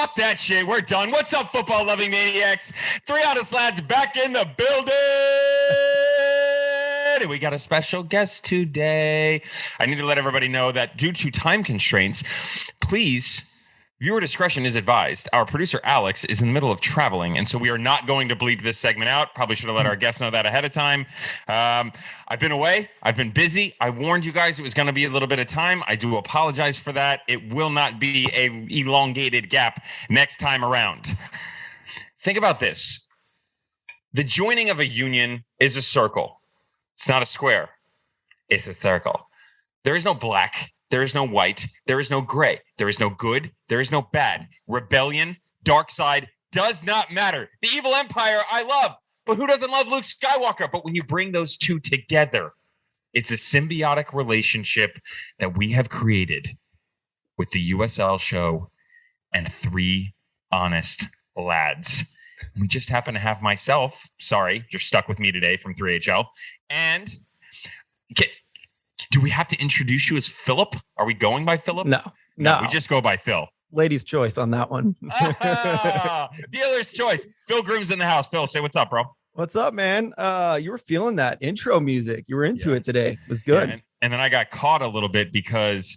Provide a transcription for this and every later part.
Fuck that shit. We're done. What's up, football loving maniacs? 3 out of Slads back in the building. And we got a special guest today. I need to let everybody know that due to time constraints, please, viewer discretion is advised. Our producer, Alex, is in the middle of traveling, and so we are not going to bleep this segment out. Probably should have let our guests know that ahead of time. I've been away. I've been busy. I warned you guys it was going to be a little bit of time. I do apologize for that. It will not be a elongated gap next time around. Think about this. The joining of a union is a circle. It's not a square. It's a circle. There is no black. There is no white. There is no gray. There is no good. There is no bad. Rebellion, dark side, does not matter. The evil empire I love, but who doesn't love Luke Skywalker? But when you bring those two together, it's a symbiotic relationship that we have created with the USL show and 3 honest lads. We just happen to have myself, sorry, you're stuck with me today from 3HL, and do we have to introduce you as Philip? Are we going by Philip? No. We just go by Phil. Ladies' choice on that one. Dealer's choice. Phil Grooms in the house. Phil, say what's up, bro. What's up, man? You were feeling that intro music. You were into it today. It was good. Yeah, and then I got caught a little bit because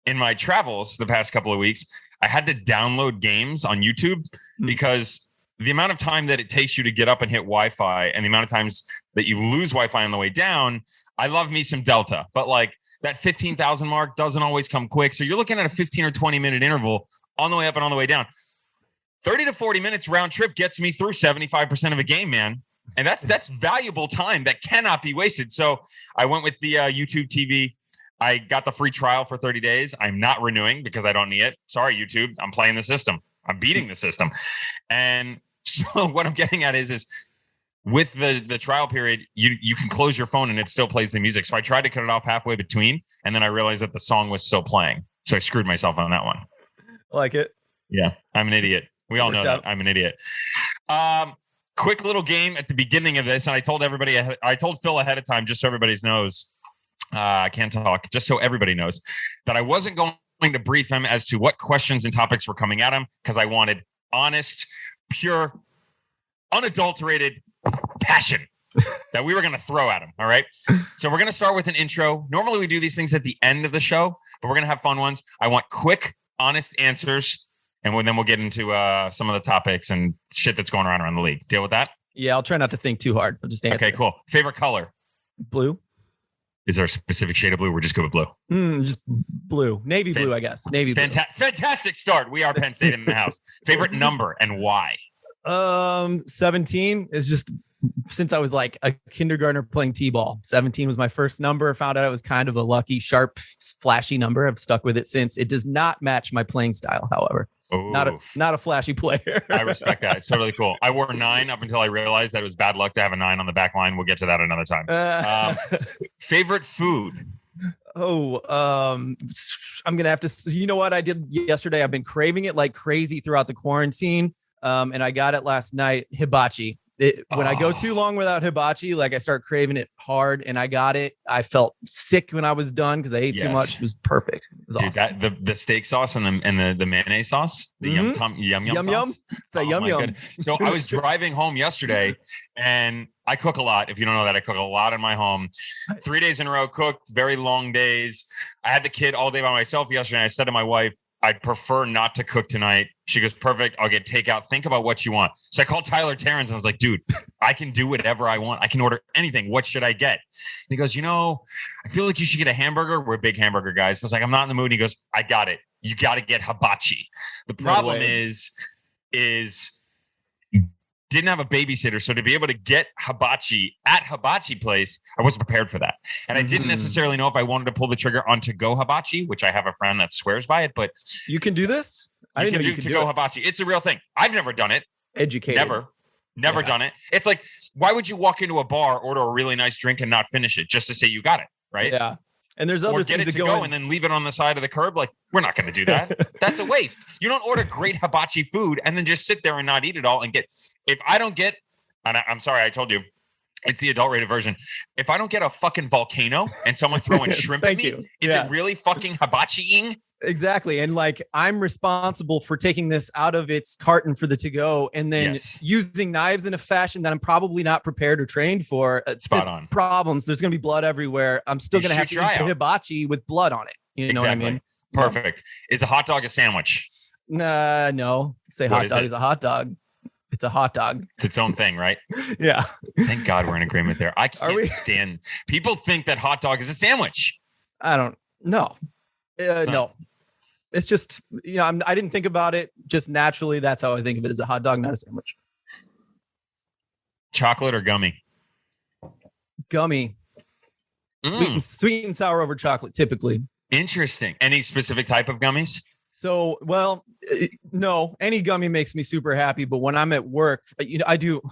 in my travels the past couple of weeks, I had to download games on YouTube because the amount of time that it takes you to get up and hit Wi-Fi and the amount of times that you lose Wi-Fi on the way down, I love me some Delta, but like that 15,000 mark doesn't always come quick. So you're looking at a 15 or 20 minute interval on the way up and on the way down. 30 to 40 minutes round trip gets me through 75% of a game, man. And that's valuable time that cannot be wasted. So I went with the YouTube TV. I got the free trial for 30 days. I'm not renewing because I don't need it. Sorry, YouTube. I'm playing the system. I'm beating the system. And so what I'm getting at is with the trial period, you can close your phone and it still plays the music. So I tried to cut it off halfway between, and then I realized that the song was still playing. So I screwed myself on that one. I like it. Yeah, I'm an idiot. We all know that. I'm an idiot. Quick little game at the beginning of this, and I told Phil ahead of time, just so everybody knows. I can't talk, just so everybody knows that I wasn't going to brief him as to what questions and topics were coming at him because I wanted honest, pure, unadulterated passion that we were going to throw at him. All right. So we're going to start with an intro. Normally we do these things at the end of the show, but we're going to have fun ones. I want quick, honest answers. And then we'll get into some of the topics and shit that's going around the league. Deal with that? Yeah, I'll try not to think too hard. I'll just answer. Okay, cool. Favorite color? Blue. Is there a specific shade of blue? We're just good with blue. Just blue. Navy blue, I guess. Navy blue. Fantastic start. We are Penn State in the house. Favorite number and why? 17 is just since I was like a kindergartner playing t-ball. 17 was my first number. Found out it was kind of a lucky, sharp, flashy number. I've stuck with it since. It does not match my playing style, however. Ooh. Not a flashy player. I respect that. It's totally cool. I wore 9 up until I realized that it was bad luck to have a 9 on the back line. We'll get to that another time. Favorite food? I'm gonna have to. You know what I did yesterday? I've been craving it like crazy throughout the quarantine, and I got it last night. Hibachi. When I go too long without hibachi, like I start craving it hard, and I got it. I felt sick when I was done because I ate too much. It was perfect. It was awesome. The steak sauce and the mayonnaise sauce, the yum sauce. It's a yum. So I was driving home yesterday, and I cook a lot. If you don't know that, I cook a lot in my home. 3 days in a row, cooked, very long days. I had the kid all day by myself yesterday. I said to my wife, I prefer not to cook tonight. She goes, perfect. I'll get takeout. Think about what you want. So I called Tyler Terrence and I was like, dude, I can do whatever I want. I can order anything. What should I get? And he goes, I feel like you should get a hamburger. We're big hamburger guys. I was like, I'm not in the mood. And he goes, I got it. You got to get hibachi. The problem is didn't have a babysitter. So to be able to get hibachi at hibachi place, I wasn't prepared for that. And I didn't necessarily know if I wanted to pull the trigger on to-go hibachi, which I have a friend that swears by it, but you can do this? I didn't know you could do hibachi. It's a real thing. I've never done it. Educated. Never done it. It's like, why would you walk into a bar, order a really nice drink and not finish it just to say you got it? Right. Yeah. And there's other things that go and then leave it on the side of the curb. Like, we're not going to do that. That's a waste. You don't order great hibachi food and then just sit there and not eat it all and if I don't get, and I'm sorry, I told you, it's the adult rated version. If I don't get a fucking volcano and someone throwing shrimp at me, is it really fucking hibachi-ing? Exactly. And like, I'm responsible for taking this out of its carton for the to-go and then using knives in a fashion that I'm probably not prepared or trained for. Spot on. Problems. There's going to be blood everywhere. I'm still going to have to eat the hibachi with blood on it. You know what I mean? Perfect. Is a hot dog a sandwich? No. Say hot dog is a hot dog. It's a hot dog. It's its own thing, right? Yeah. Thank God we're in agreement there. I can't stand. People think that hot dog is a sandwich. I don't know. No. It's just, I didn't think about it. Just naturally, that's how I think of it, as a hot dog, not a sandwich. Chocolate or gummy? Gummy. Sweet and sour over chocolate, typically. Interesting. Any specific type of gummies? So, no, any gummy makes me super happy. But when I'm at work,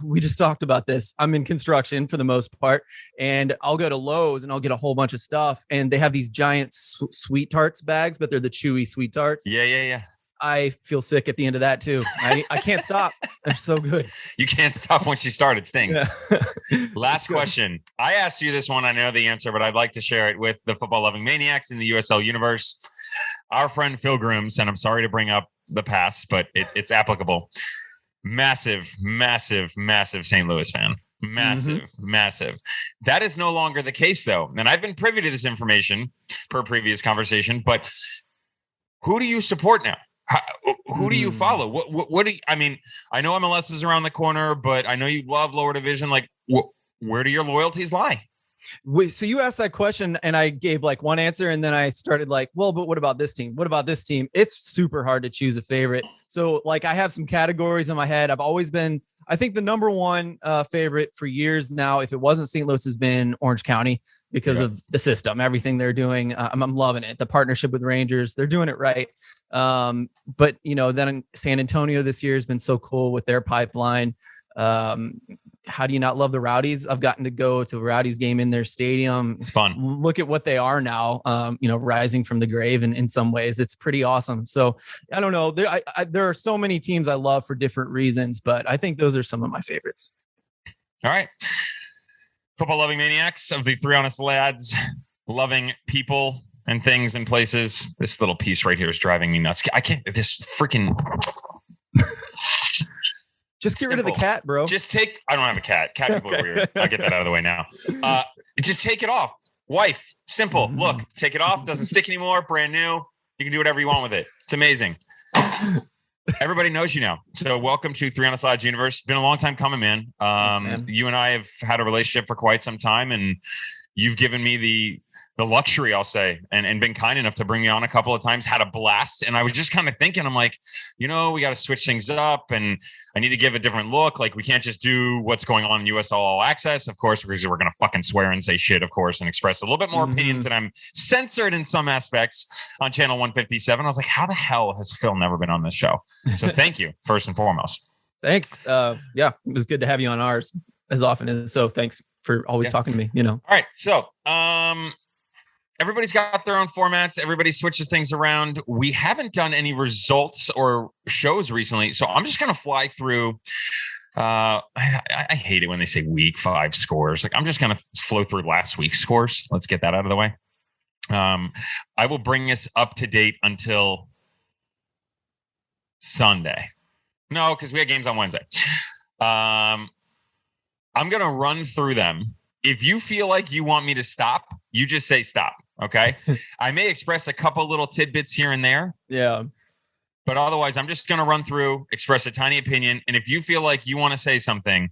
we just talked about this. I'm in construction for the most part, and I'll go to Lowe's and I'll get a whole bunch of stuff. And they have these giant sweet tarts bags, but they're the chewy sweet tarts. Yeah. I feel sick at the end of that too. I can't stop. They're so good. You can't stop once you start. It stings. Yeah. Last question. I asked you this one. I know the answer, but I'd like to share it with the football loving maniacs in the USL universe. Our friend Phil Grooms, and I'm sorry to bring up the past, but it's applicable. Massive St. Louis fan. Massive. That is no longer the case, though. And I've been privy to this information per previous conversation, but who do you support now? Who do you follow? What do you, I mean, I know MLS is around the corner, but I know you love lower division. Like, where do your loyalties lie? So you asked that question and I gave like one answer, and then I started like, well, but what about this team? What about this team? It's super hard to choose a favorite. So like, I have some categories in my head. I've always been, I think the number one favorite for years now, if it wasn't St. Louis, has been Orange County because of the system, everything they're doing. I'm loving it. The partnership with Rangers, they're doing it right. But then San Antonio this year has been so cool with their pipeline. How do you not love the Rowdies? I've gotten to go to a Rowdies game in their stadium. It's fun. Look at what they are now, rising from the grave in some ways. It's pretty awesome. So I don't know. There are so many teams I love for different reasons, but I think those are some of my favorites. All right. Football loving maniacs of the Three Honest Lads, loving people and things and places. This little piece right here is driving me nuts. I can't, this freaking... Just get rid of the cat, bro. I don't have a cat. Cat people are weird. I'll get that out of the way now. Just take it off. Wife, simple. Look, take it off. Doesn't stick anymore. Brand new. You can do whatever you want with it. It's amazing. Everybody knows you now. So welcome to Three Honest Lads Universe. Been a long time coming, man. Thanks, man. You and I have had a relationship for quite some time, and you've given me the luxury, I'll say, and been kind enough to bring me on a couple of times, had a blast. And I was just kind of thinking, I'm like, we got to switch things up and I need to give a different look. Like, we can't just do what's going on in USL All Access, of course, because we're going to fucking swear and say shit, of course, and express a little bit more opinions that I'm censored in some aspects on channel 157. I was like, how the hell has Phil never been on this show? So thank you, first and foremost. Thanks. It was good to have you on ours as often as so. Thanks for always talking to me, All right. So, everybody's got their own formats. Everybody switches things around. We haven't done any results or shows recently, so I'm just going to fly through. I hate it when they say week 5 scores. Like, I'm just going to flow through last week's scores. Let's get that out of the way. I will bring us up to date until Sunday. No, because we had games on Wednesday. I'm going to run through them. If you feel like you want me to stop, you just say stop. Okay. I may express a couple little tidbits here and there. Yeah. But otherwise, I'm just going to run through, express a tiny opinion. And if you feel like you want to say something,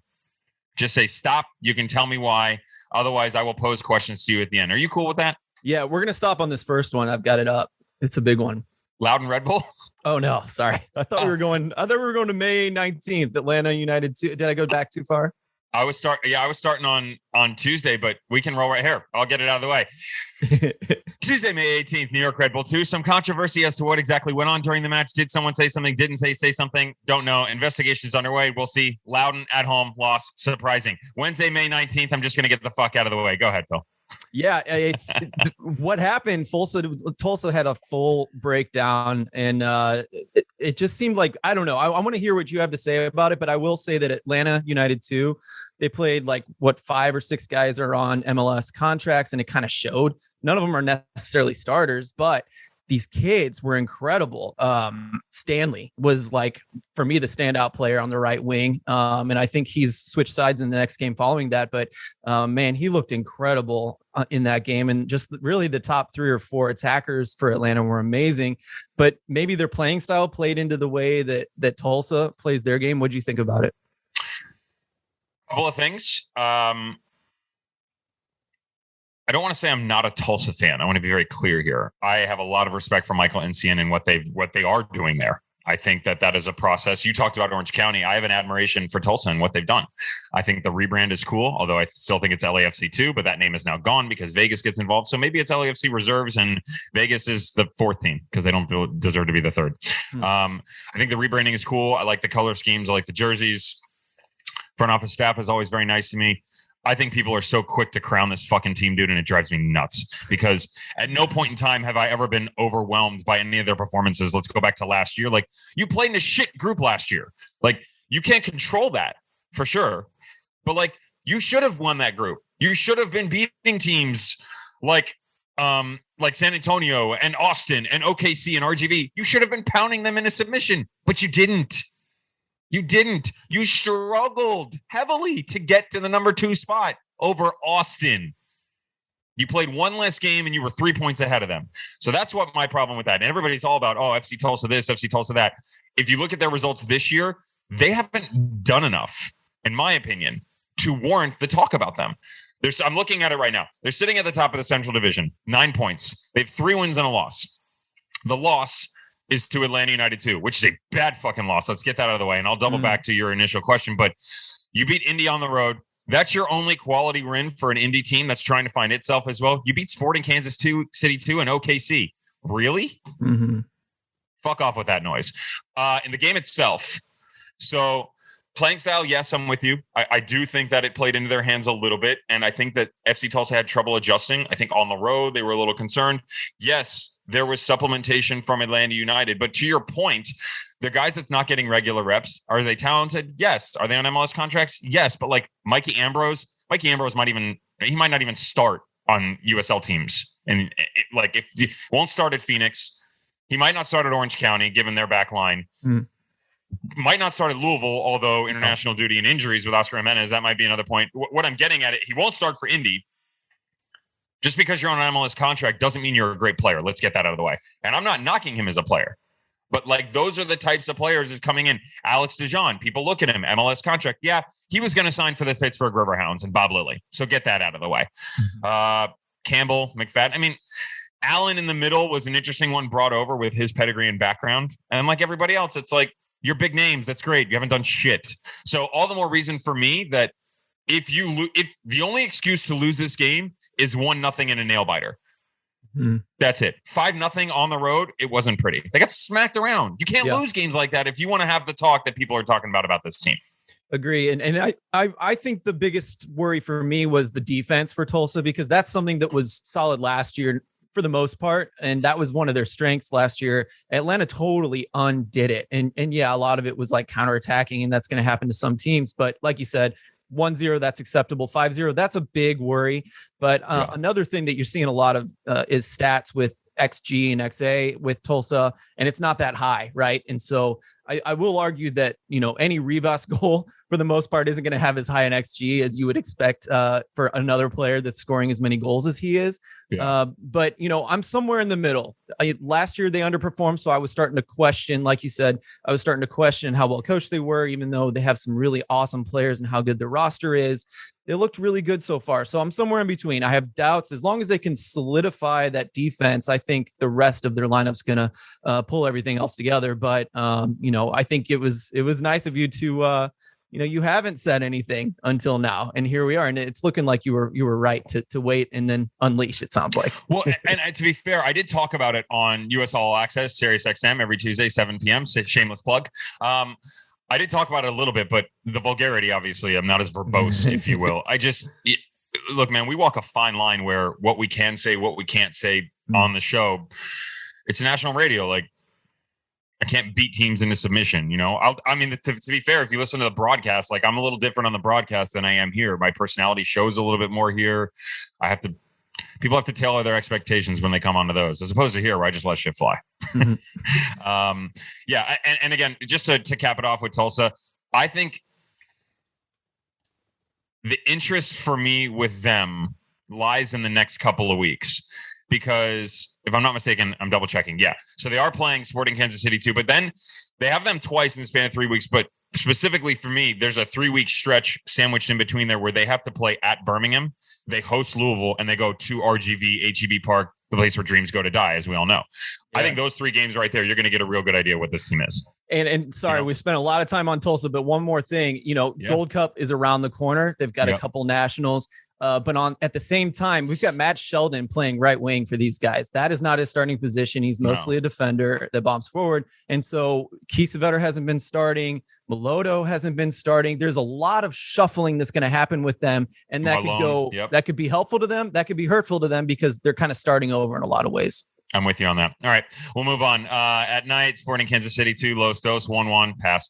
just say stop. You can tell me why. Otherwise, I will pose questions to you at the end. Are you cool with that? Yeah. We're going to stop on this first one. I've got it up. It's a big one. Loudon Red Bull? Oh, no. Sorry. I thought we were going to May 19th, Atlanta United 2. Did I go back too far? I was starting on Tuesday, but we can roll right here. I'll get it out of the way. Tuesday, May 18th, New York Red Bull 2. Some controversy as to what exactly went on during the match. Did someone say something? Didn't say something? Don't know. Investigation's underway. We'll see. Loudon at home, loss. Surprising. Wednesday, May 19th. I'm just going to get the fuck out of the way. Go ahead, Phil. Yeah, it's what happened. Tulsa had a full breakdown, and it just seemed like, I don't know. I want to hear what you have to say about it, but I will say that Atlanta United 2, they played like 5 or 6 guys are on MLS contracts, and it kind of showed. None of them are necessarily starters, but these kids were incredible. Stanley was like, for me, the standout player on the right wing. And I think he's switched sides in the next game following that. But man, he looked incredible in that game. And just really the top 3 or 4 attackers for Atlanta were amazing. But maybe their playing style played into the way that Tulsa plays their game. What do you think about it? A couple of things. I don't want to say I'm not a Tulsa fan. I want to be very clear here. I have a lot of respect for Michael Encian and what they are doing there. I think that is a process. You talked about Orange County. I have an admiration for Tulsa and what they've done. I think the rebrand is cool, although I still think it's LAFC 2, but that name is now gone because Vegas gets involved. So maybe it's LAFC Reserves and Vegas is the 4th team because they don't deserve to be the 3rd. I think the rebranding is cool. I like the color schemes. I like the jerseys. Front office staff is always very nice to me. I think people are so quick to crown this fucking team, dude, and it drives me nuts because at no point in time have I ever been overwhelmed by any of their performances. Let's go back to last year. Like, you played in a shit group last year. Like, you can't control that for sure. But like, you should have won that group. You should have been beating teams like San Antonio and Austin and OKC and RGV. You should have been pounding them in a submission, but you didn't. You didn't. You struggled heavily to get to the number 2 spot over Austin. You played one less game and you were 3 points ahead of them. So that's what my problem with that. And everybody's all about, FC Tulsa this, FC Tulsa that. If you look at their results this year, they haven't done enough, in my opinion, to warrant the talk about them. I'm looking at it right now. They're sitting at the top of the Central Division, 9 points. They have 3 wins and a loss. The loss is to Atlanta United 2, which is a bad fucking loss. Let's get that out of the way. And I'll double back to your initial question, but you beat Indy on the road. That's your only quality win for an Indy team that's trying to find itself as well. You beat Sporting Kansas City 2 and OKC. Really? Mm-hmm. Fuck off with that noise. In the game itself, so playing style, yes, I'm with you. I do think that it played into their hands a little bit, and I think that FC Tulsa had trouble adjusting. I think on the road, they were a little concerned. Yes, there was supplementation from Atlanta United, but to your point, the guys that's not getting regular reps, are they talented? Yes. Are they on MLS contracts? Yes. But like Mikey Ambrose might not even start on USL teams. And if he won't start at Phoenix, he might not start at Orange County, given their back line. Might not start at Louisville, although international duty and injuries with Oscar Jimenez, that might be another point. What I'm getting at, he won't start for Indy. Just because you're on an MLS contract doesn't mean you're a great player. Let's get that out of the way. And I'm not knocking him as a player. But like, those are the types of players that's coming in. Alex DeJean, people look at him, MLS contract. Yeah, he was going to sign for the Pittsburgh Riverhounds and Bob Lilly. So get that out of the way. Campbell, McFadden. I mean, Allen in the middle was an interesting one brought over with his pedigree and background. And like everybody else, it's like, you're big names. That's great. You haven't done shit. So all the more reason for me that if the only excuse to lose this game is 1-0 in a nail biter. That's it. 5-0 on the road. It wasn't pretty. They got smacked around. You can't lose games like that if you want to have the talk that people are talking about this team. Agree. And I think the biggest worry for me was the defense for Tulsa, because that's something that was solid last year for the most part. And that was one of their strengths last year. Atlanta totally undid it. And yeah, a lot of it was like counterattacking, and that's going to happen to some teams. But like you said, 1-0, that's acceptable. 5-0, that's a big worry. But another thing that you're seeing a lot of is stats with XG and XA with Tulsa, and it's not that high, right? And so I will argue that, any Rivas goal for the most part isn't going to have as high an XG as you would expect for another player that's scoring as many goals as he is. Yeah. But I'm somewhere in the middle. Last year they underperformed, so I was starting to question, like you said, how well coached they were, even though they have some really awesome players and how good their roster is. They looked really good so far. So I'm somewhere in between. I have doubts. As long as they can solidify that defense, I think the rest of their lineup's going to pull everything else together. But, I think it was nice of you to, you haven't said anything until now, and here we are. And it's looking like you were right to wait and then unleash, it sounds like. Well, and to be fair, I did talk about it on USL All Access, Sirius XM, every Tuesday, 7 p.m. Shameless plug. I did talk about it a little bit, but the vulgarity, obviously, I'm not as verbose, if you will. Look, man, we walk a fine line where what we can say, what we can't say on the show. It's national radio. Like, I can't beat teams into submission, to be fair, if you listen to the broadcast, like, I'm a little different on the broadcast than I am here. My personality shows a little bit more here. I have to People have to tailor their expectations when they come onto those, as opposed to here where I just let shit fly. Yeah, and again, just to cap it off with Tulsa, I think the interest for me with them lies in the next couple of weeks, because if I'm not mistaken, I'm double checking. Yeah. So they are playing Sporting Kansas City too, but then they have them twice in the span of 3 weeks. But specifically for me, there's a 3-week stretch sandwiched in between there where they have to play at Birmingham. They host Louisville and they go to RGV, HEB Park, the place where dreams go to die, as we all know. Yeah. I think those 3 games right there, you're going to get a real good idea what this team is. And sorry, we spent a lot of time on Tulsa, but one more thing, Gold Cup is around the corner. They've got a couple nationals. But at the same time, we've got Matt Sheldon playing right wing for these guys. That is not his starting position. He's mostly a defender that bombs forward. And so Kiesewetter hasn't been starting. Melodo hasn't been starting. There's a lot of shuffling that's going to happen with them. And that that could be helpful to them. That could be hurtful to them because they're kind of starting over in a lot of ways. I'm with you on that. All right, we'll move on. At night, Sporting Kansas City 2, Los Dos 1-1, pass.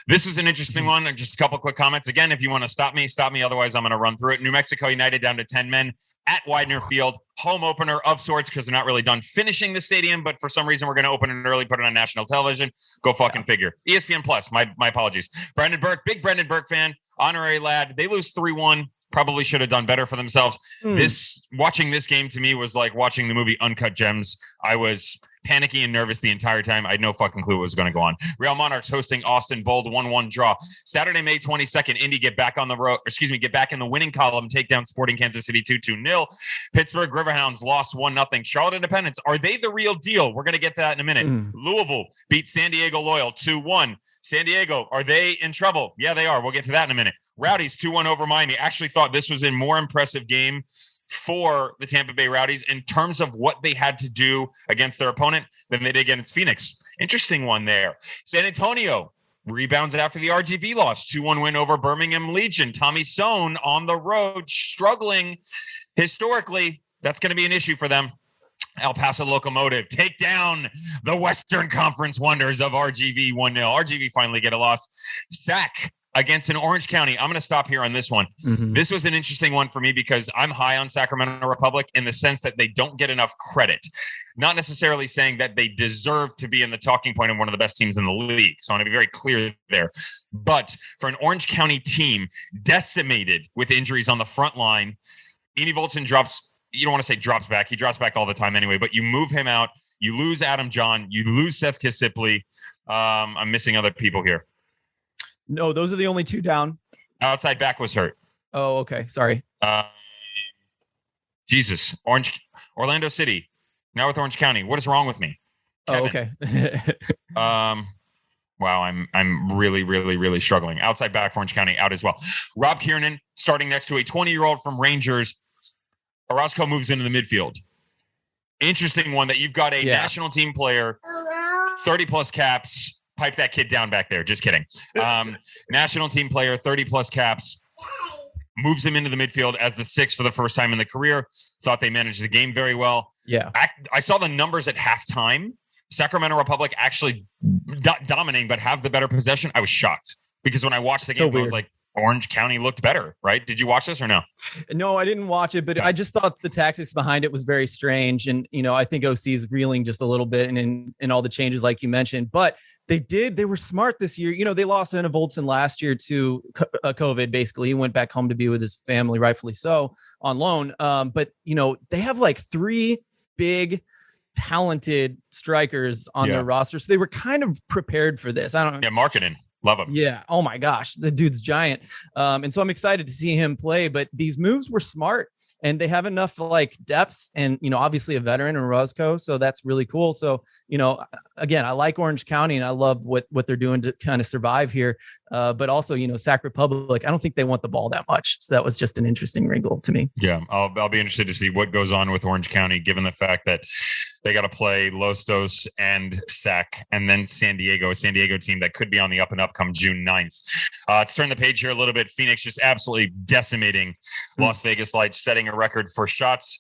This was an interesting one. Just a couple quick comments. Again, if you want to stop me. Otherwise, I'm going to run through it. New Mexico United down to 10 men at Widener Field. Home opener of sorts because they're not really done finishing the stadium, but for some reason, we're going to open it early, put it on national television. Go fucking figure. ESPN Plus, my apologies. Brendan Burke, big Brendan Burke fan, honorary lad. They lose 3-1. Probably should have done better for themselves. Watching this game to me was like watching the movie Uncut Gems. I was panicky and nervous the entire time. I had no fucking clue what was going to go on. Real Monarchs hosting Austin Bold 1-1 draw. Saturday, May 22nd, Indy get back on the road. Get back in the winning column, take down Sporting Kansas City 2-0. Pittsburgh Riverhounds lost 1-0. Charlotte Independence, are they the real deal? We're going to get to that in a minute. Louisville beat San Diego Loyal 2-1. San Diego, are they in trouble? Yeah, they are. We'll get to that in a minute. Rowdies 2-1 over Miami. Actually thought this was a more impressive game for the Tampa Bay Rowdies in terms of what they had to do against their opponent than they did against Phoenix. Interesting one there. San Antonio rebounds after the RGV loss. 2-1 win over Birmingham Legion. Tommy Sohn on the road, struggling historically. That's going to be an issue for them. El Paso Locomotive take down the Western Conference Wonders of RGV 1-0. RGV finally get a loss. SAC against an Orange County. I'm going to stop here on this one. This was an interesting one for me because I'm high on Sacramento Republic in the sense that they don't get enough credit. Not necessarily saying that they deserve to be in the talking point of one of the best teams in the league. So I want to be very clear there. But for an Orange County team decimated with injuries on the front line, Eni Volton drops. You don't want to say drops back. He drops back all the time anyway, but you move him out. You lose Adam John. You lose Seth Kisipley. I'm missing other people here. No, those are the only 2 down. Outside back was hurt. Oh, okay. Sorry. Jesus. Orlando City. Now with Orange County. What is wrong with me? Kevin. Oh, okay. Wow, I'm really, really, really struggling. Outside back for Orange County out as well. Rob Kiernan starting next to a 20-year-old from Rangers. Orozco moves into the midfield. Interesting one that you've got a national team player, 30-plus caps. Pipe that kid down back there. Just kidding. National team player, 30-plus caps. Moves him into the midfield as the 6 for the first time in the career. Thought they managed the game very well. Yeah. I saw the numbers at halftime. Sacramento Republic actually dominating, but have the better possession. I was shocked because when I watched the game, I was like, Orange County looked better, right? Did you watch this or no? No, I didn't watch it, but I just thought the tactics behind it was very strange. And, I think OC is reeling just a little bit in all the changes like you mentioned, but they were smart this year. They lost Anna Voltson last year to COVID. Basically, he went back home to be with his family, rightfully so, on loan. But, they have like 3 big talented strikers on their roster. So they were kind of prepared for this. I don't know. Yeah, marketing. Love him. Yeah. Oh my gosh. The dude's giant. And so I'm excited to see him play, but these moves were smart and they have enough like depth and, obviously a veteran in Roscoe. So that's really cool. So, again, I like Orange County and I love what they're doing to kind of survive here. But also, Sac Republic, I don't think they want the ball that much. So that was just an interesting wrinkle to me. Yeah. I'll be interested to see what goes on with Orange County, given the fact that they got to play Los Dos and Sac and then San Diego, a San Diego team that could be on the up and up come June 9th. Let's turn the page here a little bit. Phoenix just absolutely decimating Las Vegas Lights, setting a record for shots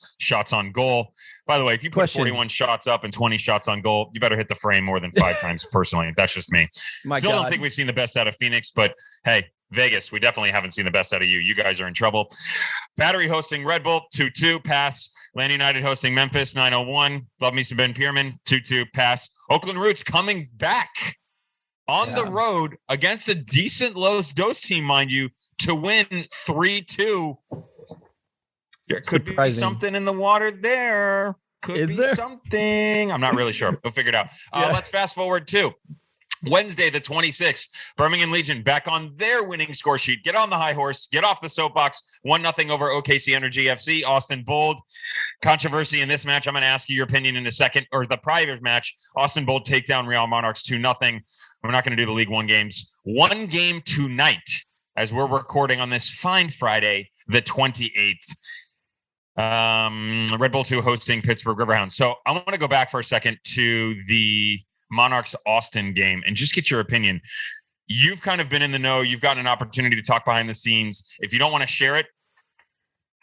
on goal. By the way, if you put 41 shots up and 20 shots on goal, you better hit the frame more than 5 times personally. That's just me. Still don't think we've seen the best out of Phoenix, but hey, Vegas, we definitely haven't seen the best out of you. You guys are in trouble. Battery hosting Red Bull, 2-2, pass. Land United hosting Memphis, 901. Love me some Ben Pierman, 2-2, pass. Oakland Roots coming back on the road against a decent Los Dos team, mind you, to win 3-2. There could be something in the water there. Could be something. I'm not really sure. We'll figure it out. Let's fast forward to Wednesday, the 26th. Birmingham Legion back on their winning score sheet. Get on the high horse. Get off the soapbox. 1-0 over OKC Energy FC. Austin Bold. Controversy in this match. I'm going to ask you your opinion in a second. Or the prior match. Austin Bold take down Real Monarchs 2-0. We're not going to do the League One games. One game tonight as we're recording on this fine Friday, the 28th. Red Bull 2 hosting Pittsburgh Riverhounds. So I want to go back for a second to the Monarchs Austin game and just get your opinion. You've kind of been in the know. You've gotten an opportunity to talk behind the scenes. If you don't want to share it,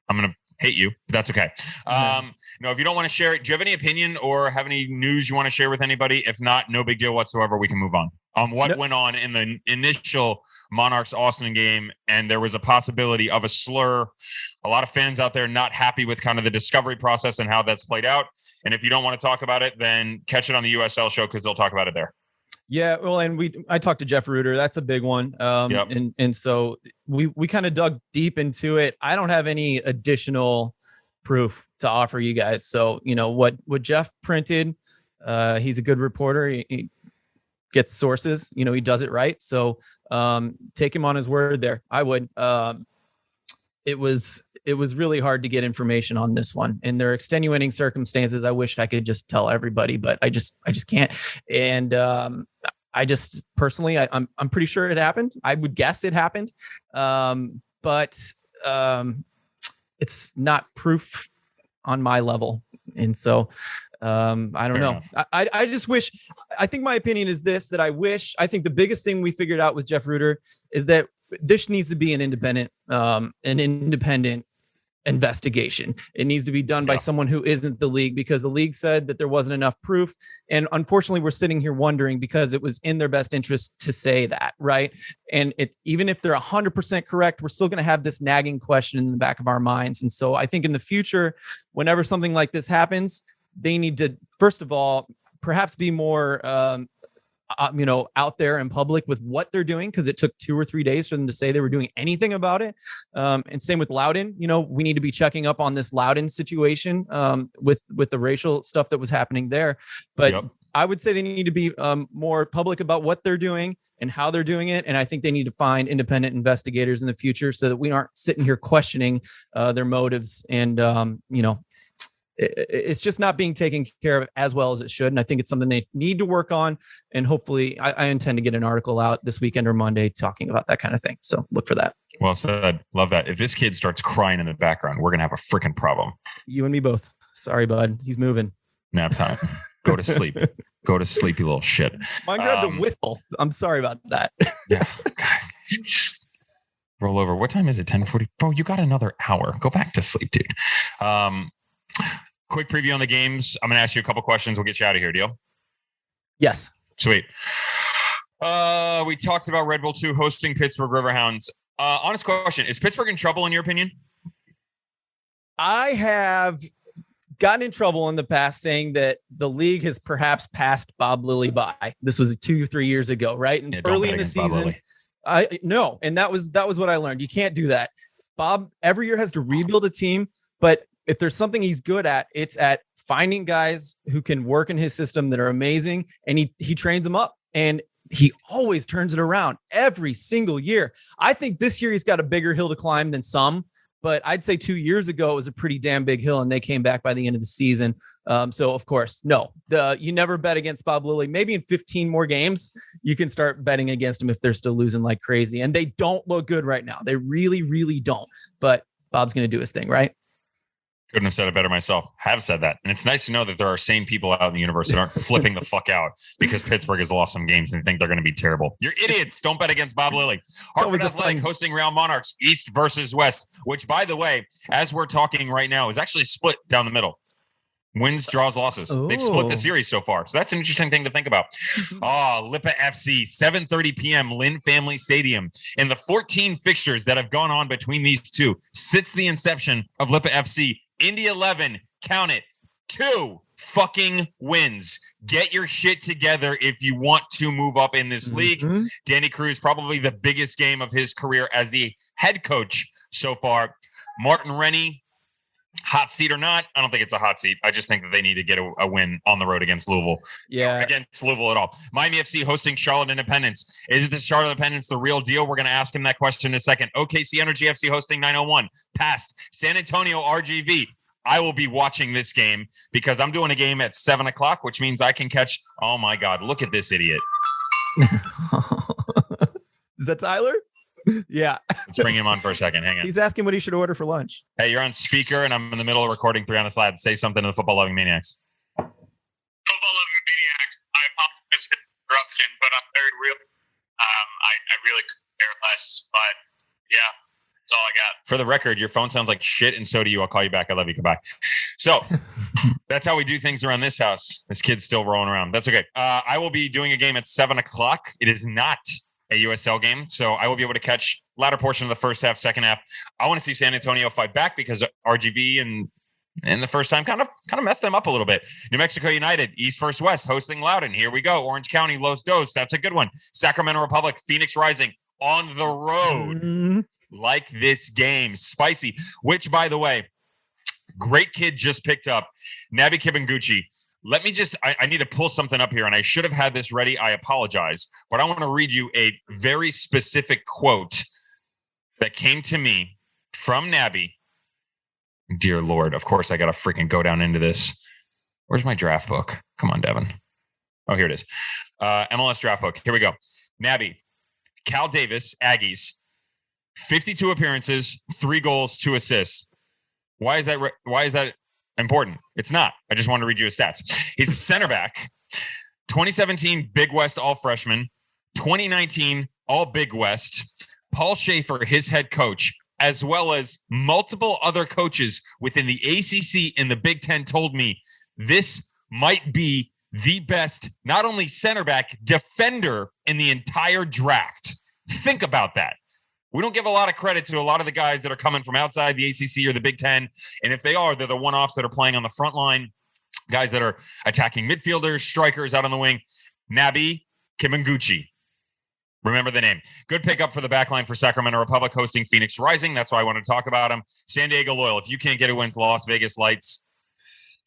I'm going to hate you, but that's okay. No, if you don't want to share it, do you have any opinion or have any news you want to share with anybody? If not, no big deal whatsoever. We can move on. What went on in the initial Monarchs Austin game, and there was a possibility of a slur. A lot of fans out there not happy with kind of the discovery process and how that's played out. And if you don't want to talk about it, then catch it on the USL show because they'll talk about it there. Yeah, well, and I talked to Jeff Reuter. That's a big one. And so we kind of dug deep into it. I don't have any additional proof to offer you guys. So, what Jeff printed, he's a good reporter. He gets sources, he does it right. So take him on his word there. I would. It was really hard to get information on this one, and there are extenuating circumstances. I wish I could just tell everybody, but I just can't. And I just personally, I'm pretty sure it happened. I would guess it happened, but it's not proof on my level, and so. I don't know. I just wish, I think my opinion is this, that I think the biggest thing we figured out with Jeff Reuter is that this needs to be an independent investigation. It needs to be done by someone who isn't the league, because the league said that there wasn't enough proof. And unfortunately, we're sitting here wondering because it was in their best interest to say that, right? And even if they're 100% correct, we're still going to have this nagging question in the back of our minds. And so I think in the future, whenever something like this happens, they need to, first of all, perhaps be more, out there in public with what they're doing, because it took 2 or 3 days for them to say they were doing anything about it. And same with Loudon. We need to be checking up on this Loudon situation with the racial stuff that was happening there. But I would say they need to be more public about what they're doing and how they're doing it. And I think they need to find independent investigators in the future so that we aren't sitting here questioning their motives. And, it's just not being taken care of as well as it should. And I think it's something they need to work on. And hopefully I intend to get an article out this weekend or Monday talking about that kind of thing. So look for that. Well said. Love that. If this kid starts crying in the background, we're going to have a freaking problem. You and me both. Sorry, bud. He's moving. Nap time. Go to sleep. Go to sleep, you little shit. Mine grabbed a whistle. I'm sorry about that. Yeah. Roll over. What time is it? 10:40. Bro, you got another hour. Go back to sleep, dude. Quick preview on the games. I'm going to ask you a couple questions. We'll get you out of here. Deal? Yes. Sweet. We talked about Red Bull 2 hosting Pittsburgh Riverhounds. Honest question. Is Pittsburgh in trouble in your opinion? I have gotten in trouble in the past saying that the league has perhaps passed Bob Lilly by. This was 2 or 3 years ago, right? And early in the season, and that was what I learned. You can't do that. Bob every year has to rebuild a team, but if there's something he's good at, it's at finding guys who can work in his system that are amazing, and he trains them up, and he always turns it around every single year. I think this year he's got a bigger hill to climb than some, but I'd say 2 years ago it was a pretty damn big hill, and they came back by the end of the season. So of course, no, you never bet against Bob Lilly. Maybe in 15 more games, you can start betting against him if they're still losing like crazy, and they don't look good right now. They really, really don't. But Bob's going to do his thing, right? Couldn't have said it better myself. Have said that. And it's nice to know that there are sane people out in the universe that aren't flipping the fuck out because Pittsburgh has lost some games and think they're going to be terrible. You're idiots. Don't bet against Bob Lilly. Hartford Athletic hosting Real Monarchs, East versus West, which, by the way, as we're talking right now, is actually split down the middle. Wins, draws, losses. They've split the series so far. So that's an interesting thing to think about. Lipa FC, 7:30 p.m., Lynn Family Stadium. In the 14 fixtures that have gone on between these two since the inception of Lipa FC, Indy 11, count it, 2 fucking wins. Get your shit together if you want to move up in this league. Danny Cruz, probably the biggest game of his career as the head coach so far. Martin Rennie, hot seat or not, I don't think it's a hot seat. I just think that they need to get a win on the road against Louisville. Yeah. Against Louisville at all. Miami FC hosting Charlotte Independence. Is it the Charlotte Independence the real deal? We're going to ask him that question in a second. OKC Energy FC hosting 901. Past San Antonio RGV. I will be watching this game because I'm doing a game at 7 o'clock, which means I can catch. Oh my God, look at this idiot. Is that Tyler? Yeah. Let's bring him on for a second. Hang on. He's asking what he should order for lunch. Hey, you're on speaker, and I'm in the middle of recording 3 on a Slab. Say something to the football-loving maniacs. Football-loving maniacs, I apologize for the interruption, but I'm very real. I really couldn't care less, but yeah, that's all I got. For the record, your phone sounds like shit, and so do you. I'll call you back. I love you. Goodbye. So that's how we do things around this house. This kid's still rolling around. That's okay. I will be doing a game at 7 o'clock. It is not a USL game, so I will be able to catch latter portion of the first half, second half. I want to see San Antonio fight back because RGV and the first time kind of messed them up a little bit. New Mexico United, East vs. West, hosting Loudoun. Here we go. Orange County, Los Dos. That's a good one. Sacramento Republic, Phoenix Rising on the road. Like this game. Spicy, which, by the way, great kid just picked up. Naby Kibanguchi. Let me just, I need to pull something up here, and I should have had this ready. I apologize, but I want to read you a very specific quote that came to me from Naby. Dear Lord, of course I got to freaking go down into this. Where's my draft book? Come on, Devon. Oh, here it is. MLS draft book. Here we go. Naby, Cal Davis, Aggies, 52 appearances, 3 goals, 2 assists. Why is that important? It's not. I just wanted to read you his stats. He's a center back. 2017 Big West All Freshman. 2019 All Big West. Paul Schaefer, his head coach, as well as multiple other coaches within the ACC and the Big Ten, told me this might be the best, not only center back, defender in the entire draft. Think about that. We don't give a lot of credit to a lot of the guys that are coming from outside the ACC or the Big Ten. And if they are, they're the one-offs that are playing on the front line, guys that are attacking midfielders, strikers out on the wing. Naby Kibanguchi. Remember the name. Good pickup for the back line for Sacramento Republic hosting Phoenix Rising. That's why I wanted to talk about him. San Diego Loyal. If you can't get it, wins Las Vegas Lights.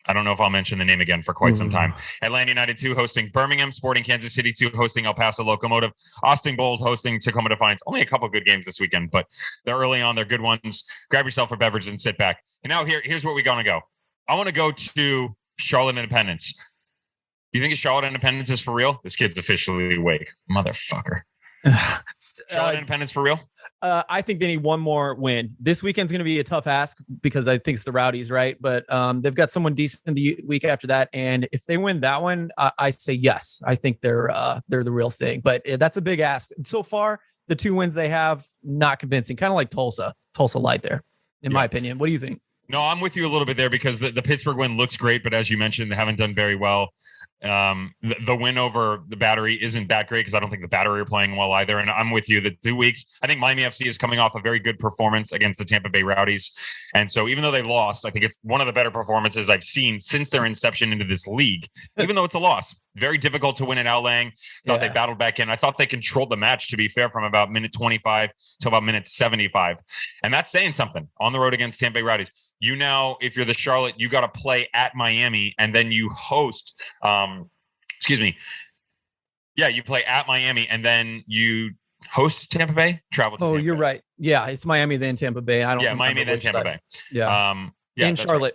I don't know if I'll mention the name again for quite some time. Atlanta United 2 hosting Birmingham. Sporting Kansas City 2 hosting El Paso Locomotive. Austin Bold hosting Tacoma Defiance. Only a couple good games this weekend, but they're early on. They're good ones. Grab yourself a beverage and sit back. And now here's where we're going to go. I want to go to Charlotte Independence. You think Charlotte Independence is for real? This kid's officially awake. Motherfucker. Charlotte Independence for real? I think they need one more win. This weekend's going to be a tough ask because I think it's the Rowdies, right? But they've got someone decent the week after that, and if they win that one, I say yes. I think they're the real thing. But that's a big ask. So far, the 2 wins they have, not convincing. Kind of like Tulsa light there, in my opinion. What do you think? No, I'm with you a little bit there because the Pittsburgh win looks great, but as you mentioned, they haven't done very well. The win over the Battery isn't that great because I don't think the Battery are playing well either. And I'm with you. The 2 weeks, I think Miami FC is coming off a very good performance against the Tampa Bay Rowdies. And so even though they lost, I think it's one of the better performances I've seen since their inception into this league, even though it's a loss. Very difficult to win at Outlang. Thought they battled back in. I thought they controlled the match, to be fair, from about minute 25 to about minute 75. And that's saying something on the road against Tampa Bay Rowdies. You now, if you're the Charlotte, you got to play at Miami and then you host, you play at Miami and then you host Tampa Bay, travel to Tampa you're Bay. Right. Yeah, it's Miami then Tampa Bay. Miami then Tampa Bay. Yeah. In Charlotte. Right.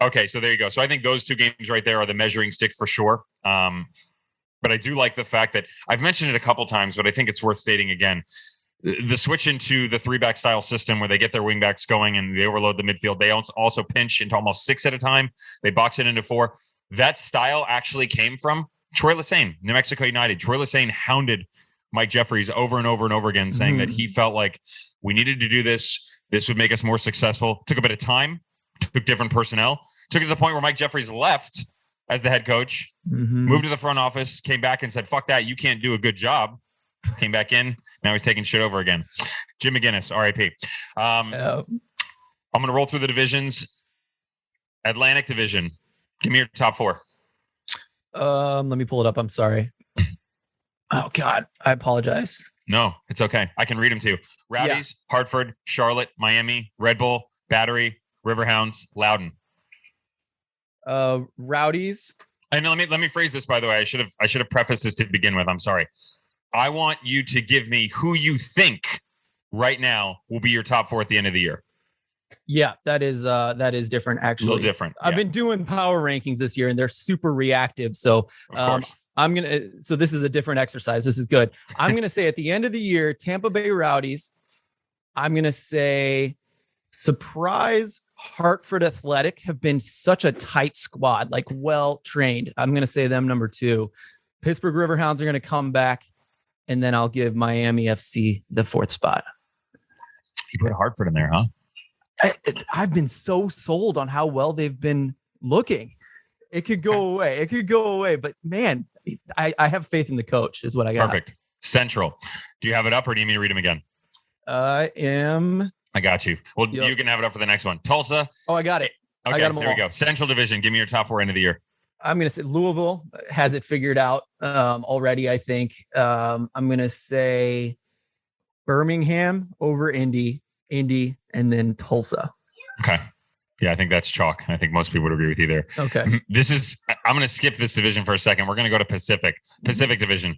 Okay, so there you go. So I think those 2 games right there are the measuring stick for sure. But I do like the fact that I've mentioned it a couple times, but I think it's worth stating again. The switch into the 3-back style system where they get their wingbacks going and they overload the midfield. They also pinch into almost 6 at a time. They box it into 4. That style actually came from Troy Lesane, New Mexico United. Troy Lesane hounded Mike Jeffries over and over and over again, saying that he felt like we needed to do this. This would make us more successful. Took a bit of time, took different personnel Took it to the point where Mike Jeffries left as the head coach, moved to the front office, came back and said, fuck that. You can't do a good job. Came back in. Now he's taking shit over again. Jim McGinnis, RIP. I'm going to roll through the divisions. Atlantic Division. Give me your top 4. Let me pull it up. I'm sorry. Oh God, I apologize. No, it's okay. I can read them to you. Rowdies, Hartford, Charlotte, Miami, Red Bull, Battery, Riverhounds, Loudoun. Rowdies. And let me phrase this, by the way. I should have prefaced this to begin with. I'm sorry. I want you to give me who you think right now will be your top 4 at the end of the year. Yeah, that is different actually. A little different. I've been doing power rankings this year and they're super reactive. So so this is a different exercise. This is good. I'm going to say at the end of the year, Tampa Bay Rowdies. I'm going to say surprise Hartford Athletic have been such a tight squad, like well trained. I'm going to say them number 2. Pittsburgh Riverhounds are going to come back. And then I'll give Miami FC the 4th spot. You put Hartford in there, huh? I've been so sold on how well they've been looking. It could go away. But man, I have faith in the coach is what I got. Perfect. Central. Do you have it up or do you need me to read them again? I got you. Well, you can have it up for the next one. Tulsa. Oh, I got it. Okay, I got them all. There we go. Central Division. Give me your top 4 end of the year. I'm going to say Louisville has it figured out already, I think. I'm going to say Birmingham over Indy, and then Tulsa. Okay. Yeah, I think that's chalk. I think most people would agree with you there. Okay. I'm going to skip this division for a second. We're going to go to Pacific Division.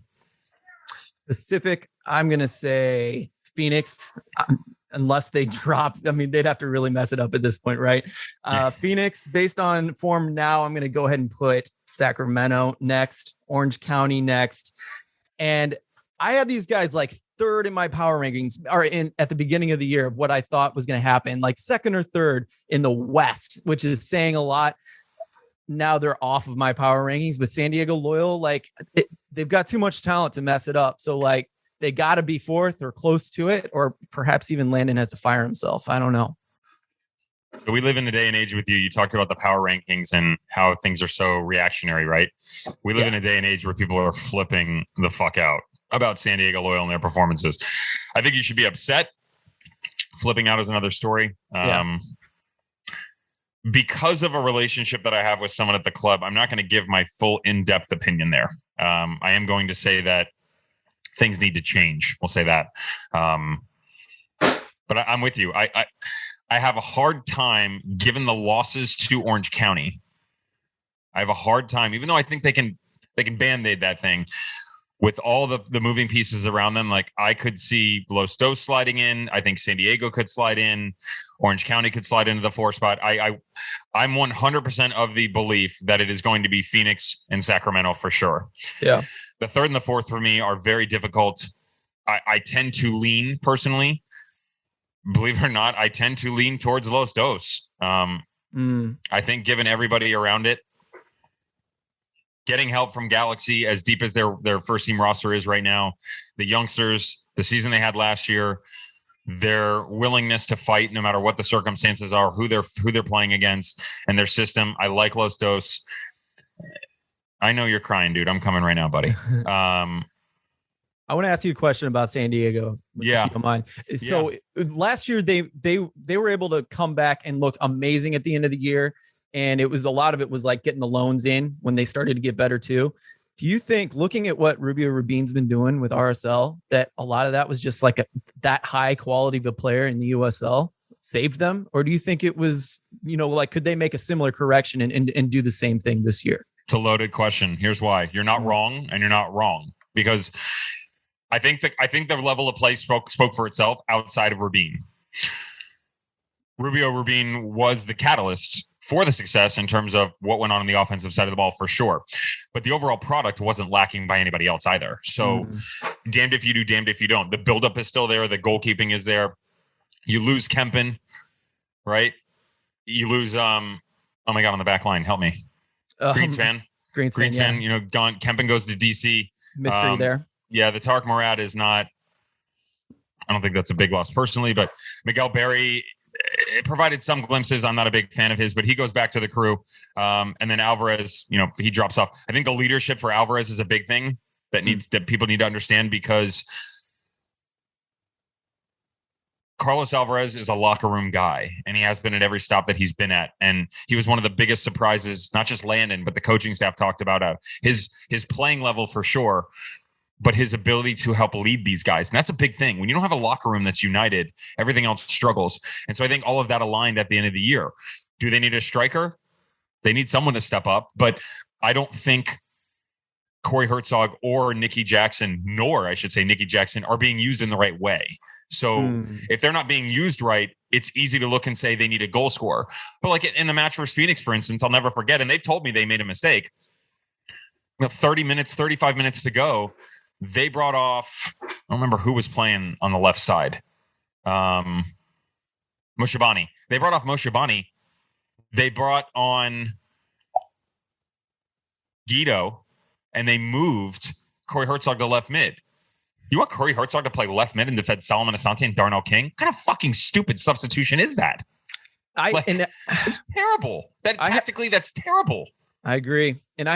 Pacific, I'm going to say Phoenix, unless they drop. I mean, they'd have to really mess it up at this point, right? Phoenix, based on form now, I'm going to go ahead and put Sacramento next, Orange County next. And I had these guys like 3rd in my power rankings or at the beginning of the year of what I thought was going to happen, like 2nd or 3rd in the West, which is saying a lot. Now they're off of my power rankings, but San Diego Loyal, they've got too much talent to mess it up. So they got to be 4th or close to it, or perhaps even Landon has to fire himself. I don't know. We live in the day and age with you. You talked about the power rankings and how things are so reactionary, right? We live in a day and age where people are flipping the fuck out about San Diego Loyal and their performances. I think you should be upset. Flipping out is another story. Because of a relationship that I have with someone at the club, I'm not going to give my full in-depth opinion there. I am going to say that things need to change. We'll say that. But I'm with you. I have a hard time, given the losses to Orange County. I have a hard time, even though I think they can band-aid that thing with all the moving pieces around them. Like I could see Los Dos sliding in. I think San Diego could slide in. Orange County could slide into the 4 spot. I'm 100% of the belief that it is going to be Phoenix and Sacramento for sure. Yeah. The 3rd and the 4th for me are very difficult. I tend to lean personally, believe it or not, I tend to lean towards Los Dos. I think given everybody around it, getting help from Galaxy as deep as their first team roster is right now, the youngsters, the season they had last year, their willingness to fight no matter what the circumstances are, who they're playing against, and their system. I like Los Dos. I know you're crying, dude. I'm coming right now, buddy. I want to ask you a question about San Diego. If you don't mind. So last year they were able to come back and look amazing at the end of the year. And a lot of it was like getting the loans in when they started to get better too. Do you think, looking at what Rubio Rubin's been doing with RSL, that a lot of that was just like that high quality of a player in the USL saved them? Or do you think it was, could they make a similar correction and do the same thing this year? It's a loaded question. Here's why. You're not wrong, and you're not wrong, because I think the level of play spoke for itself outside of Rubin. Rubio Rubin was the catalyst for the success in terms of what went on the offensive side of the ball, for sure. But the overall product wasn't lacking by anybody else either. So damned if you do, damned if you don't. The buildup is still there. The goalkeeping is there. You lose Kempen, right? You lose, oh my God, on the back line. Help me. Greenspan. Greenspan, gone. Kempen goes to DC. Mystery there. Yeah, the Tarek Murad is not, I don't think that's a big loss personally, but Miguel Berry, it provided some glimpses. I'm not a big fan of his, but he goes back to the crew. And then Alvarez, he drops off. I think the leadership for Alvarez is a big thing that people need to understand, because Carlos Alvarez is a locker room guy, and he has been at every stop that he's been at. And he was one of the biggest surprises, not just Landon, but the coaching staff talked about his playing level for sure, but his ability to help lead these guys. And that's a big thing. When you don't have a locker room that's united, everything else struggles. And so I think all of that aligned at the end of the year. Do they need a striker? They need someone to step up, but I don't think Corey Hertzog or Nicky Jackson, nor I should say Nicky Jackson, are being used in the right way. So if they're not being used right, it's easy to look and say they need a goal scorer. But like in the match versus Phoenix, for instance, I'll never forget, and they've told me they made a mistake. 35 minutes to go, they brought off, I don't remember who was playing on the left side. Moshabani. They brought off Moshabani. They brought on Guido, and they moved Corey Hertzog to left mid. You want Corey Hertzog to play left mid and defend Solomon Asante and Darnell King? What kind of fucking stupid substitution is that? It's terrible. Tactically, that's terrible. I agree. And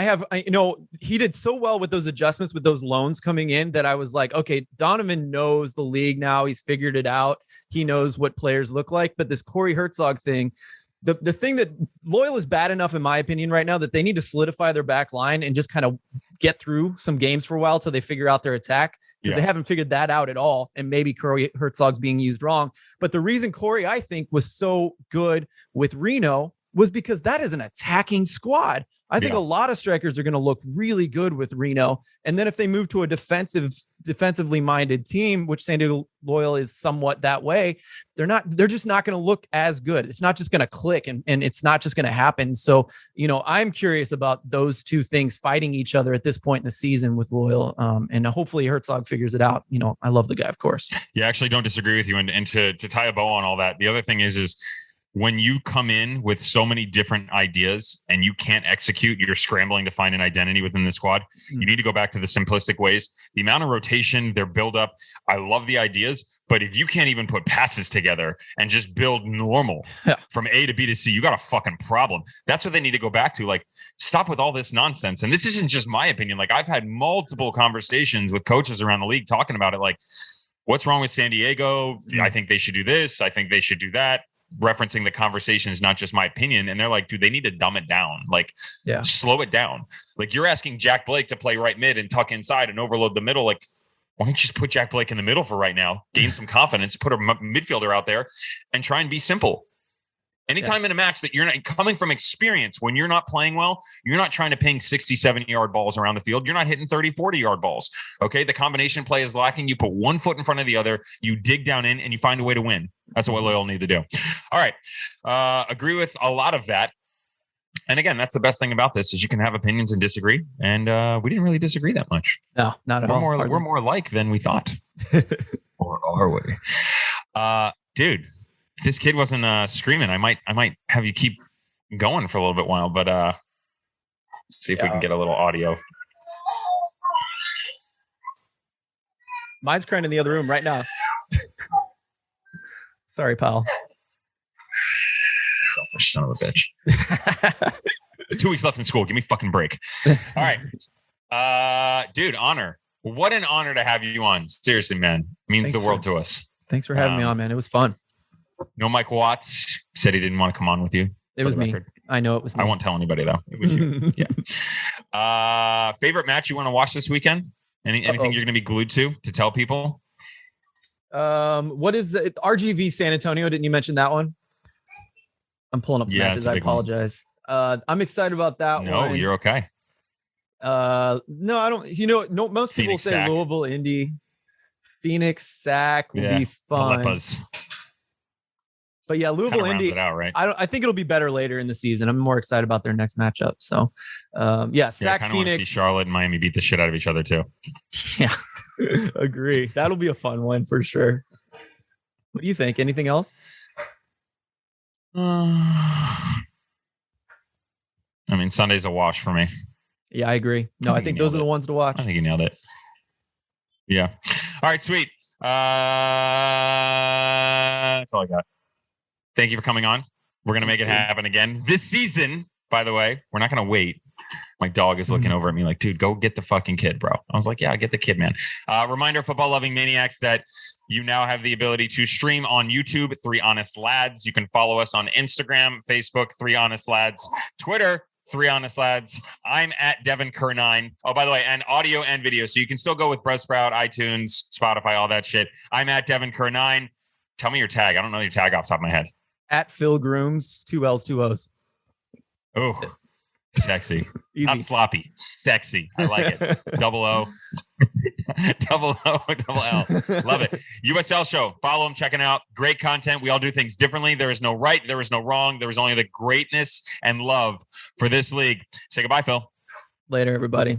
he did so well with those adjustments, with those loans coming in, that I was like, okay, Donovan knows the league now. He's figured it out. He knows what players look like. But this Corey Hertzog thing, the thing that Loyal is bad enough, in my opinion, right now, that they need to solidify their back line and just kind of get through some games for a while till they figure out their attack, because they haven't figured that out at all. And maybe Corey Hertzog's being used wrong. But the reason Corey, I think, was so good with Reno was because that is an attacking squad. I think a lot of strikers are going to look really good with Reno. And then if they move to a defensively minded team, which San Diego Loyal is somewhat that way, they're just not going to look as good. It's not just going to click, and it's not just going to happen. So, I'm curious about those two things fighting each other at this point in the season with Loyal. And hopefully Hertzog figures it out. I love the guy, of course. Yeah, I actually don't disagree with you. And to tie a bow on all that, the other thing is when you come in with so many different ideas and you can't execute, you're scrambling to find an identity within the squad. You need to go back to the simplistic ways. The amount of rotation, their buildup, I love the ideas, but if you can't even put passes together and just build normal from A to B to C, you got a fucking problem. That's what they need to go back to. Like, stop with all this nonsense. And this isn't just my opinion. Like, I've had multiple conversations with coaches around the league talking about it. Like, what's wrong with San Diego? I think they should do this. I think they should do that. Referencing the conversation is not just my opinion. And they're like, dude, they need to dumb it down. Like, slow it down. Like, you're asking Jack Blake to play right mid and tuck inside and overload the middle. Like, why don't you just put Jack Blake in the middle for right now, gain some confidence, put a midfielder out there and try and be simple. Anytime in a match that you're not coming from experience, when you're not playing well, you're not trying to ping 60, 70-yard balls around the field. You're not hitting 30, 40-yard balls. Okay. The combination play is lacking. You put one foot in front of the other, you dig down in, and you find a way to win. That's what Loyal need to do. All right. Agree with a lot of that. And again, that's the best thing about this is you can have opinions and disagree. And we didn't really disagree that much. No, not at all. We're more alike than we thought. Or are we? Dude. If this kid wasn't screaming, I might have you keep going for a little bit while, but let's see if we can get a little audio. Mine's crying in the other room right now. Sorry, pal. Selfish son of a bitch. 2 weeks left in school. Give me a fucking break. All right. Dude, honor. What an honor to have you on. Seriously, man. Means the world to us. Thanks for having me on, man. It was fun. No, Mike Watts said he didn't want to come on with you. It was me. I know it was me. I won't tell anybody though. It was you. Yeah. Favorite match you want to watch this weekend? Anything you're going to be glued to tell people? What is it? RGV San Antonio? Didn't you mention that one? I'm pulling up the matches. I apologize. I'm excited about that one. No, you're okay. No, I don't. Most people Phoenix say Sac. Louisville, Indy, Phoenix Sac will be fun. But yeah, Louisville, Indy. It out, right? I think it'll be better later in the season. I'm more excited about their next matchup. So, Sac, I Phoenix. Want to see Charlotte and Miami beat the shit out of each other too. Yeah, agree. That'll be a fun one for sure. What do you think? Anything else? I mean, Sunday's a wash for me. Yeah, I agree. No, I think those are the ones to watch. I think you nailed it. Yeah. All right, sweet. That's all I got. thank you for coming on. We're going to make it happen again this season. By the way, we're not going to wait. My dog is looking over at me like, dude, go get the fucking kid, bro. I was like, yeah, get the kid, man. Reminder, football loving maniacs, that you now have the ability to stream on YouTube, 3 Honest Lads. You can follow us on Instagram, Facebook, 3 Honest Lads, Twitter, 3 Honest Lads. I'm at Devon Kerr 9. Oh, by the way, and audio and video. So you can still go with Buzzsprout, iTunes, Spotify, all that shit. I'm at Devon Kerr 9. Tell me your tag. I don't know your tag off the top of my head. At Phil Grooms, 2 L's, 2 O's. Oh, sexy. Easy. Not sloppy. Sexy. I like it. Double O. Double O, double L. Love it. USL show. Follow them, checking out. Great content. We all do things differently. There is no right. There is no wrong. There is only the greatness and love for this league. Say goodbye, Phil. Later, everybody.